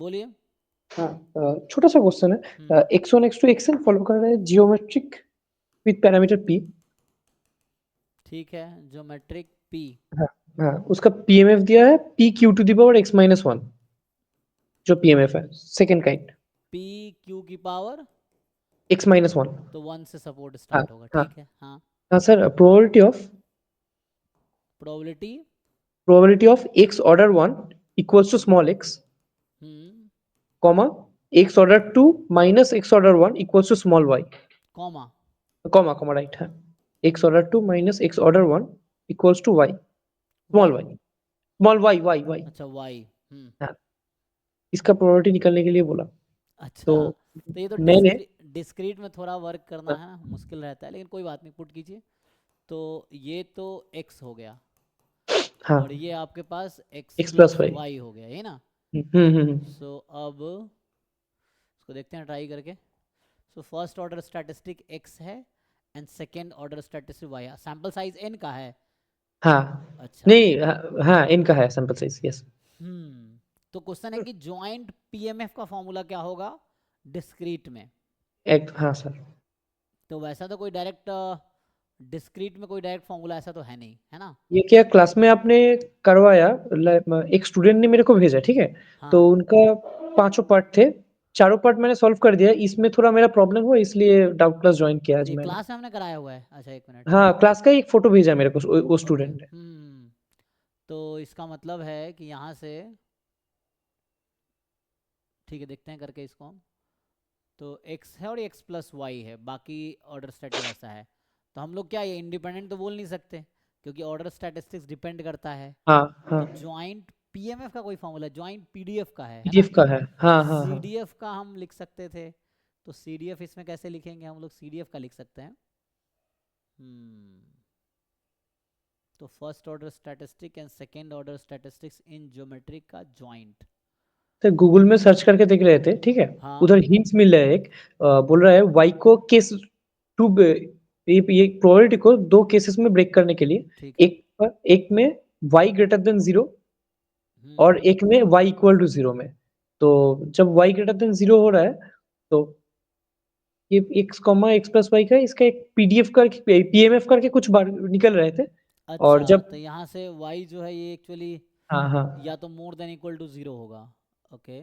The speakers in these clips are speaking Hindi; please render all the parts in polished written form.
बोलिए। हाँ, छोटा सा क्वेश्चन है। x1 x2 xn फॉलो कर रहा है जियोमेट्रिक विथ पैरामीटर p। ठीक है, ज्योमेट्रिक पी। हाँ, हाँ, उसका पीएमएफ दिया है p q to the power x minus one, जो पीएमएफ है सेकंड काइंड पी क्यू की पावर x माइनस वन। तो 1 से सपोर्ट हाँ, स्टार्ट होगा, हाँ, ठीक है। हाँ, हाँ sir, probability. Probability of x order one equals to small x, hmm. Comma x order two minus x order one equals to small y, comma. Comma comma right है। x order two minus x order one equals to y, small one. y, small y। अच्छा, वाई। हाँ, इसका प्रोबेबिलिटी निकालने के लिए बोला। तो अच्छा, तो ये तो मैंने डिस्क्रीट में थोड़ा वर्क करना है, मुश्किल रहता है, लेकिन कोई बात नहीं, पुट कीजिए। तो ये तो x हो गया, हाँ और ये आपके पास x x plus plus Y. Y हो गया, ये ना। हम्म। सो अब इसको देखते हैं ट्राई करके। So first order statistic x है and second order statistic y है। सैम्पल साइज n का है। हाँ, अच्छा। नहीं, हाँ, हाँ, इनका है सैंपल साइज, यस। तो क्वेश्चन है कि जॉइंट पीएमएफ का फॉर्मूला क्या होगा डिस्क्रीट में। एक, हाँ सर। तो वैसा तो कोई डायरेक्ट डिस्क्रीट में कोई डायरेक्ट फॉर्मूला ऐसा तो है नहीं, है ना। ये क्या क्लास में आपने करवाया? एक स्टूडेंट ने मेरे को भेजा, ठीक है। तो हाँ, उनका पांचों पार्ट थे, चारों पार्ट मैंने सॉल्व कर दिया, इसमें थोड़ा मेरा प्रॉब्लम हुआ इसलिए डाउट क्लास ज्वाइन किया आज ये मैंने। क्लास में हमने कराया हुआ है। अच्छा, एक मिनट। हाँ, क्लास का एक फोटो भेजा मेरे को वो ओके। स्टूडेंट ने। तो इसका मतलब है कि यहाँ से, ठीक है, देखते हैं करके इसको हम। तो x है और x प्लस वाई है, बाकी ऑर्डर स्टैटिक वैसा है। तो हम लोग क्या ये इंडिपेंडेंट तो बोल नहीं सकते, क्योंकि ऑर्डर स्टैटिस्टिक्स डिपेंड करता है। हाँ, हाँ, तो ज्वाइंट पीएमएफ का कोई फॉर्मूला, ज्वाइंट पीडीएफ का है ना। पीडीएफ का है, तो हाँ, हाँ, हाँ। सीडीएफ का हम लिख सकते थे। तो सीडीएफ इसमें कैसे लिखेंगे हम लोग, सीडीएफ का लिख सकते हैं। तो first order statistic and second order statistics in geometric का ज्वाइंट। तो गूगल में सर्च करके देख रहे थे, ठीक है। हाँ, उधर हिंट्स मिल रहा है एक, बोल रहा है वाई को केस टू, ये प्रोबेबिलिटी को दो केसेस में ब्रेक करने के लिए, ठीक है। एक में y ग्रेटर देन जीरो हम्म। और एक में y इक्वल टू जीरो में। तो जब y ग्रेटर देन जीरो हो रहा है, तो ये x comma x plus Y का इसका एक पीडीएफ करके पीएमएफ करके कुछ बार निकल रहे थे। और अच्छा, जब, तो यहाँ से y जो है ये एक्चुअली हाँ, हाँ, या तो more than equal to zero होगा। ओके।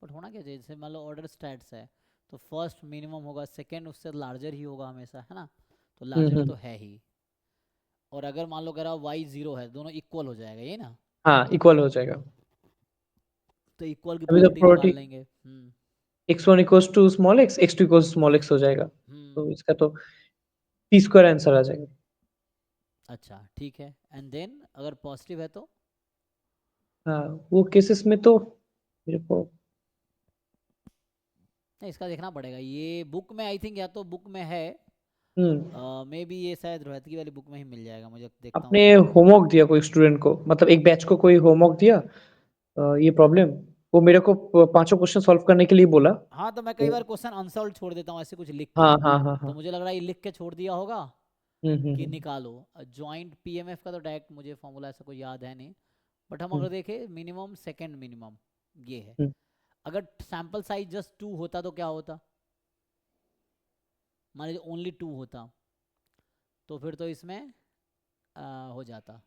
बट होना क्या चाहिए, जैसे मान लो ऑर्डर स्टैट्स है, तो फर्स्ट मिनिमम होगा, सेकंड उससे लार्जर ही होगा हमेशा, है ना। तो लार्जर तो है ही। और अगर मान लो कह रहा वाई जीरो है, दोनों इक्वल हो जाएगा, ये ना। हाँ, इक्वल हो जाएगा। तो इक्वल की अभी तो प्रॉपर्टी निकाल प्रोबेबिलिटी लेंगे। x1 equals to small x two equals small x हो जाएगा। हम्म। तो इसका तो पी स्क्वायर आंसर आ जाएगा। अच्छा, ठीक है। एंड देन अगर पॉजिटिव है तो हाँ, वो केसेस में तो मेरे को, नहीं, इसका देखना पड़ेगा, ये बुक में आई थिंक, या तो बुक में है, हम्म, मे बी ये शायद रोहतगी वाली बुक में ही मिल जाएगा, मुझे देखता हूँ आपने खोल के। होमवर्क दिया कोई स्टूडेंट को, मतलब एक बैच को कोई होमवर्क दिया, ये प्रॉब्लम, वो मेरे को पांचों क्वेश्चन सॉल्व करने के लिए बोला। हाँ, तो मैं कई तो बार क्वेश्चन अनसॉल्व छोड़ देता हूँ ऐसे कुछ लिख के। हाँ, हाँ, हाँ, तो हाँ। मुझे लग रहा है ये लिख के छोड़ दिया होगा हम्म, कि निकालो। जॉइंट पीएमएफ का तो डायरेक्ट मुझे फॉर्मूला ऐसा कोई याद है नहीं। बट हम हम्म, अगर देखें मिनिमम सेकेंड मिनिमम, ये है। हम्म, अगर सैंपल साइज जस्ट टू होता तो क्या होता, मान लीजिए ओनली टू होता, तो फिर तो इसमें हो जाता।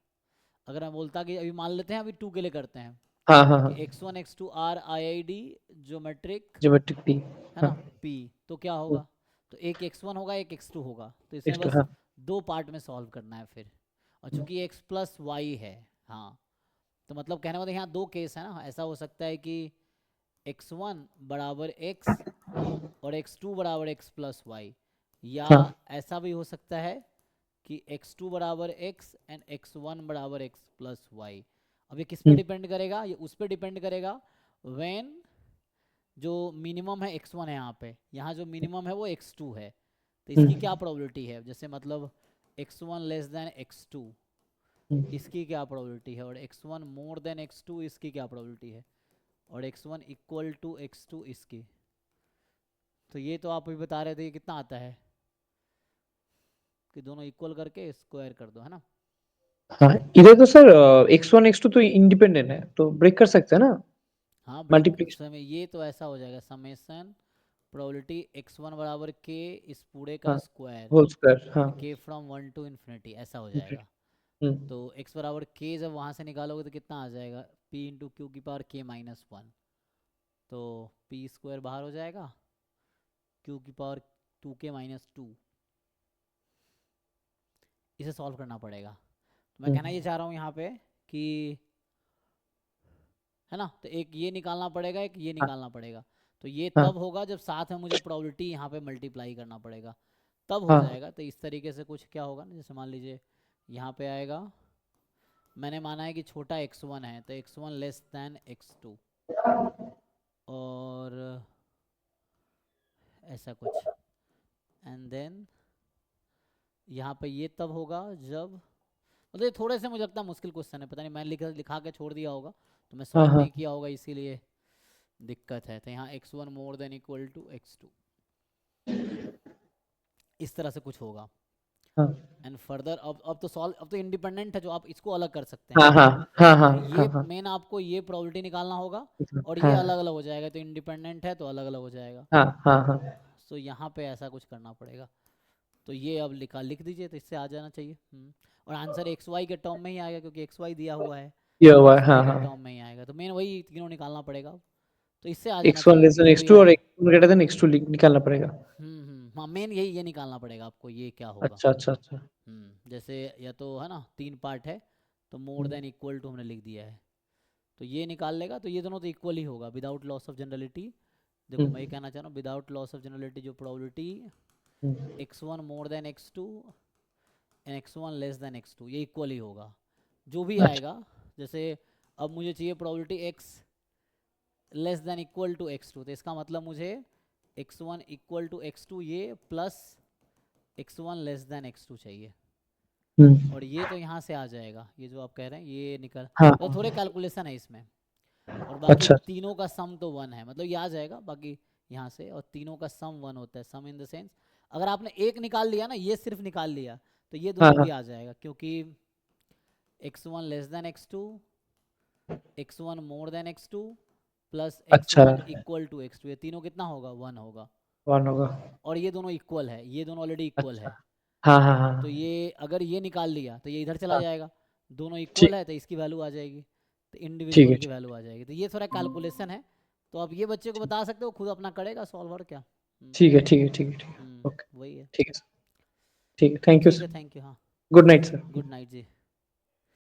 अगर मैं बोलता कि अभी मान लेते हैं, अभी टू के लिए करते हैं हाँ, हाँ, कि हाँ, x1 x2 are I I D geometric, geometric P, है हाँ, ना, p। तो क्या होगा, तो एक x1 होगा, एक x2 होगा, तो इसमें नेक्स्ट, बस हाँ, दो पार्ट में सॉल्व करना है फिर। और चूंकि x प्लस वाई है, हाँ, तो मतलब कहने का मतलब यहाँ दो केस है ना। ऐसा हो सकता है कि x1 बराबर x और x2 बराबर x प्लस वाई, या हाँ, ऐसा भी हो सकता है कि x2 बराबर x एंड x1 बराबर x प्लस वाई। अब ये किस पे हम्म, डिपेंड करेगा, ये उस पे डिपेंड करेगा व्हेन जो मिनिमम है x1 है, यहाँ जो मिनिमम है वो x2 है। तो इसकी क्या हम्म, प्रोबेबिलिटी है, जैसे मतलब x1 लेस देन x2, हम्म, इसकी क्या प्रोबेबिलिटी है, और x1 मोर देन x2 इसकी क्या प्रोबेबिलिटी है, और x1 इक्वल टू x2 इसकी। तो ये तो आप अभी बता रहे थे, ये कितना आता है कि दोनों इक्वल करके स्क्वायर कर दो, है ना। हाँ, इधर तो सर x1 x2 तो इंडिपेंडेंट है, तो ब्रेक कर सकते हैं ना हाँ ब्रेक मल्टीप्लिकेशन समय ये तो ऐसा हो जाएगा, समेशन प्रोबेबिलिटी x1 बराबर k इस पूरे का हाँ स्क्वायर होल स्क्वायर हाँ and k from 1 to infinity, ऐसा हो जाएगा। हम्म तो x बराबर k जब वहाँ से निकालोगे तो कितना आ जाएगा, p इंटू क्यू की पावर k माइनस वन, तो p स्क्वायर बाहर हो जाएगा, q की पावर 2k माइनस टू। इसे सॉल्व करना पड़ेगा। तो मैं कहना ये चाह रहा हूँ यहाँ पे कि, है ना, तो एक ये निकालना पड़ेगा, एक ये हाँ निकालना पड़ेगा। तो ये हाँ तब होगा जब साथ में मुझे प्रोबेबिलिटी यहाँ पे मल्टीप्लाई करना पड़ेगा, तब हो हाँ जाएगा। तो इस तरीके से कुछ क्या होगा ना, जैसे मान लीजिए यहाँ पे आएगा, मैंने माना है कि छोटा x1 है तो x1 लेस दैन x2, और ऐसा कुछ, एंड देन यहाँ पे ये तब होगा जब, मतलब ये थोड़े से मुझे लगता है मुश्किल क्वेश्चन है, पता नहीं मैं लिखा के छोड़ दिया होगा, तो मैं हाँ सॉल्व हाँ नहीं किया होगा इसीलिए दिक्कत है। तो यहाँ x1 more than equal to x2, इस तरह से कुछ होगा। हाँ एंड फर्दर अब तो सॉल्व, अब तो इंडिपेंडेंट है, जो आप इसको अलग कर सकते हाँ हैं। हाँ हाँ हाँ तो हाँ ये हाँ मेन आपको ये प्रोबेबिलिटी निकालना होगा, और ये हाँ अलग अलग हो जाएगा, तो इंडिपेंडेंट है तो अलग अलग हो जाएगा। हाँ हाँ हाँ सो यहाँ पे ऐसा कुछ करना पड़ेगा। तो ये अब लिख दीजिए, तो इससे आ जाना चाहिए। और आंसर एक्स वाई के टर्म में ही आएगा, क्योंकि एक्स वाई दिया हुआ है, ये तो हुआ है एक्स हाँ वाई के हाँ टर्म में ही आएगा। तो मेन वही तीनों निकालना पड़ेगा अब। तो इससे आ जाना x1 चाहिए, लेस देन जो भी x2 और आए। x1 ग्रेटर देन x2 निकालना पड़ेगा। हाँ मेन यही ये निकालना पड़ेगा आपको, ये क्या होगा। अच्छा अच्छा अच्छा जैसे या तो है ना, तीन पार्ट है, तो मोर हम्म देन इक्वल टू हमने लिख दिया है, तो ये निकाल लेगा। तो ये दोनों तो इक्वल ही होगा विदाउट लॉस ऑफ जनरलिटी। देखो मैं ये हम्म कहना चाह रहा हूँ, विदाउट लॉस ऑफ जनरलिटी जो probability hmm, x1 more than x2 and x1 less than x2, ये इक्वल ही होगा जो भी अच्छा आएगा। जैसे अब मुझे चाहिए probability x less than equal to x2, तो इसका मतलब मुझे x1 इक्वल टू x2 ये plus x1 less than x2 चाहिए। और ये तो यहाँ से आ जाएगा, ये जो आप कह रहे हैं ये निकल, हाँ मतलब थोड़े कैलकुलेशन है इसमें। और बाकी अच्छा तीनों का सम तो वन है, मतलब ये आ जाएगा बाकी यहाँ से, और तीनों का सम वन होता है। सम इन द सेंस, अगर आपने एक निकाल लिया ना, ये सिर्फ निकाल लिया, तो ये हाँ दोनों हाँ भी आ जाएगा, क्योंकि x1 less than x2, x1 more than x2 plus अच्छा x1 इक्वल टू x2, ये तीनों कितना होगा, वन होगा। वन होगा और ये दोनों इक्वल है, ये दोनों ऑलरेडी इक्वल अच्छा है। हाँ हाँ हाँ तो ये अगर ये निकाल लिया तो ये इधर चला हाँ जाएगा, दोनों इक्वल ठीक है तो इसकी वैल्यू आ जाएगी, तो ठीक है इंडिविजुअल की वैल्यू आ जाएगी। तो ये थोड़ा कैलकुलेशन है, तो आप ये बच्चे को ठीक बता सकते हो, खुद अपना करेगा सॉल्वर क्या। ठीक है ठीक है ठीक है ठीक है ओके वही है। ठीक है सर ठीक है थैंक यू ठीक है, सर थैंक यू, हाँ। Good night sir good night जी।